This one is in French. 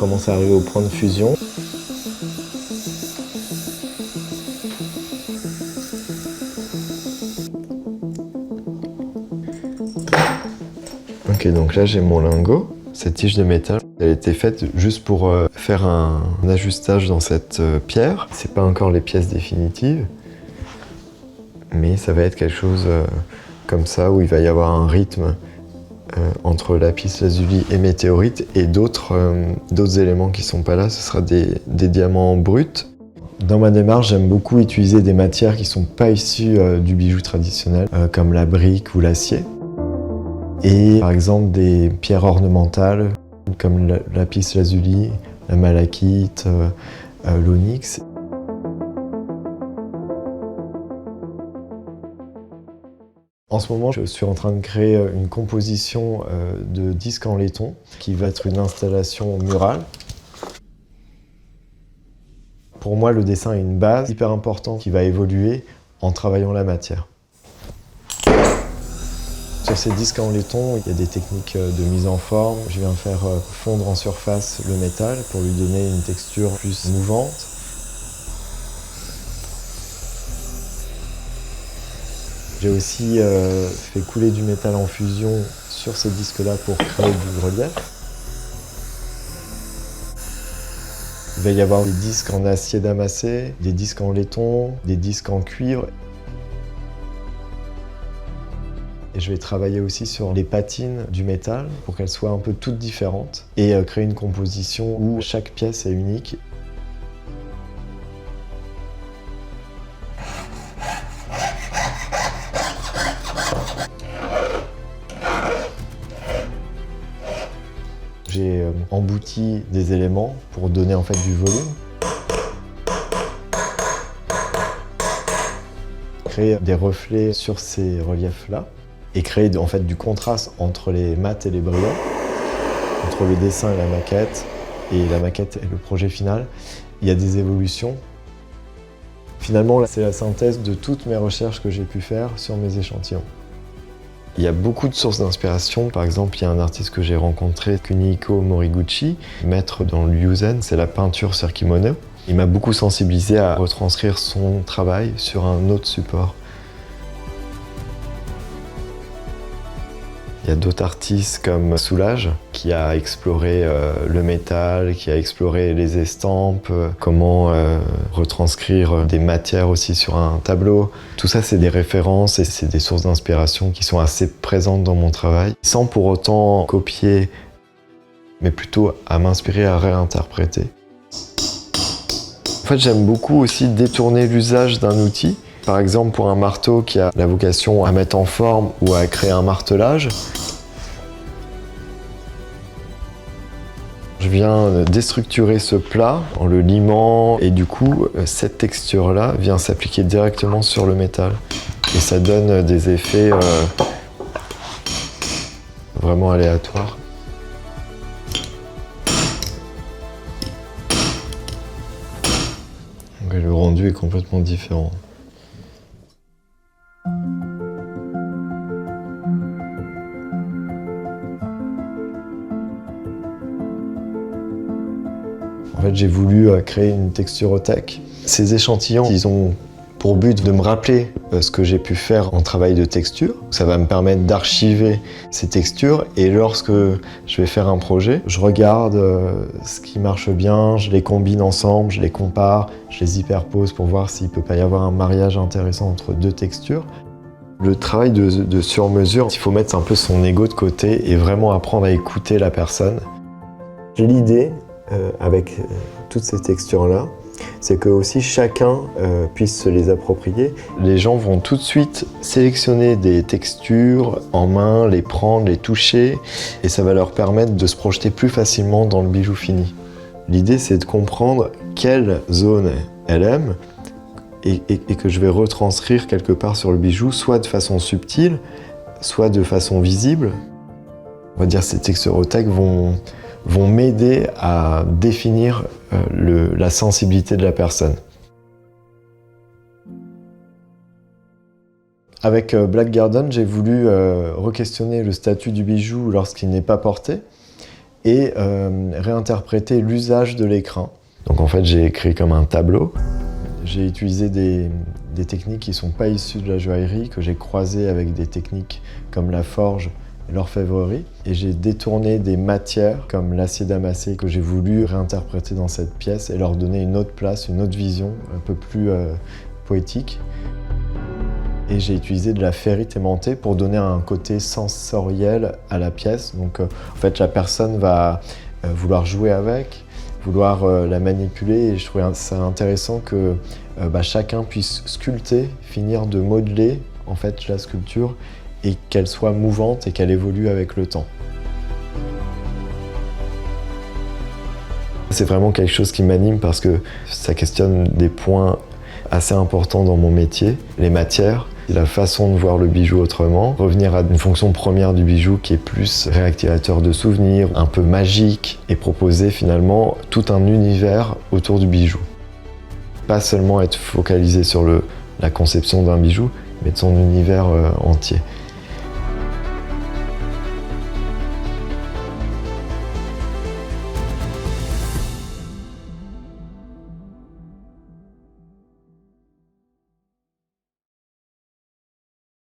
commence à arriver au point de fusion. Ok, donc là j'ai mon lingot. Cette tige de métal, elle a été faite juste pour faire un ajustage dans cette pierre. C'est pas encore les pièces définitives, mais ça va être quelque chose comme ça où il va y avoir un rythme entre lapis lazuli et météorite et d'autres éléments qui sont pas là. Ce sera des diamants bruts. Dans ma démarche, j'aime beaucoup utiliser des matières qui sont pas issues du bijou traditionnel, comme la brique ou l'acier. Et par exemple des pierres ornementales comme le lapis lazuli, la malachite, l'onyx. En ce moment, je suis en train de créer une composition de disques en laiton qui va être une installation murale. Pour moi, le dessin est une base hyper importante qui va évoluer en travaillant la matière. Sur ces disques en laiton, il y a des techniques de mise en forme. Je viens faire fondre en surface le métal pour lui donner une texture plus mouvante. J'ai aussi fait couler du métal en fusion sur ces disques-là pour créer du relief. Il va y avoir des disques en acier damassé, des disques en laiton, des disques en cuivre. Et je vais travailler aussi sur les patines du métal pour qu'elles soient un peu toutes différentes et créer une composition où chaque pièce est unique. J'ai embouti des éléments pour donner en fait du volume. Créer des reflets sur ces reliefs-là et créer en fait du contraste entre les mats et les brillants, entre le dessin et la maquette et le projet final. Il y a des évolutions. Finalement, c'est la synthèse de toutes mes recherches que j'ai pu faire sur mes échantillons. Il y a beaucoup de sources d'inspiration. Par exemple, il y a un artiste que j'ai rencontré, Kunihiko Moriguchi, maître dans le Ryuzen, c'est la peinture sur kimono. Il m'a beaucoup sensibilisé à retranscrire son travail sur un autre support. Il y a d'autres artistes comme Soulage qui a exploré le métal, qui a exploré les estampes, comment retranscrire des matières aussi sur un tableau. Tout ça, c'est des références et c'est des sources d'inspiration qui sont assez présentes dans mon travail, sans pour autant copier, mais plutôt à m'inspirer, à réinterpréter. En fait, j'aime beaucoup aussi détourner l'usage d'un outil. Par exemple, pour un marteau qui a la vocation à mettre en forme ou à créer un martelage, je viens déstructurer ce plat en le limant et du coup, cette texture-là vient s'appliquer directement sur le métal. Et ça donne des effets vraiment aléatoires. Donc, le rendu est complètement différent. En fait, j'ai voulu créer une texturothèque. Ces échantillons, ils ont pour but de me rappeler ce que j'ai pu faire en travail de texture. Ça va me permettre d'archiver ces textures et lorsque je vais faire un projet, je regarde ce qui marche bien, je les combine ensemble, je les compare, je les hyperpose pour voir s'il ne peut pas y avoir un mariage intéressant entre deux textures. Le travail de sur-mesure, il faut mettre un peu son ego de côté et vraiment apprendre à écouter la personne. J'ai l'idée, avec toutes ces textures-là, c'est que aussi chacun puisse se les approprier. Les gens vont tout de suite sélectionner des textures en main, les prendre, les toucher, et ça va leur permettre de se projeter plus facilement dans le bijou fini. L'idée, c'est de comprendre quelle zone elle aime et que je vais retranscrire quelque part sur le bijou, soit de façon subtile, soit de façon visible. On va dire ces texturothèques vont m'aider à définir la sensibilité de la personne. Avec Black Garden, j'ai voulu re-questionner le statut du bijou lorsqu'il n'est pas porté et réinterpréter l'usage de l'écrin. Donc en fait, j'ai créé comme un tableau. J'ai utilisé des techniques qui ne sont pas issues de la joaillerie, que j'ai croisées avec des techniques comme la forge et l'orfèvrerie. Et j'ai détourné des matières comme l'acier damassé que j'ai voulu réinterpréter dans cette pièce et leur donner une autre place, une autre vision un peu plus poétique. Et j'ai utilisé de la ferrite aimantée pour donner un côté sensoriel à la pièce. Donc en fait, la personne va vouloir jouer avec, vouloir la manipuler, et je trouvais ça intéressant que chacun puisse sculpter, finir de modeler en fait la sculpture et qu'elle soit mouvante et qu'elle évolue avec le temps. C'est vraiment quelque chose qui m'anime parce que ça questionne des points assez importants dans mon métier, les matières, la façon de voir le bijou autrement, revenir à une fonction première du bijou qui est plus réactivateur de souvenirs, un peu magique, et proposer finalement tout un univers autour du bijou. Pas seulement être focalisé sur la conception d'un bijou, mais de son univers entier.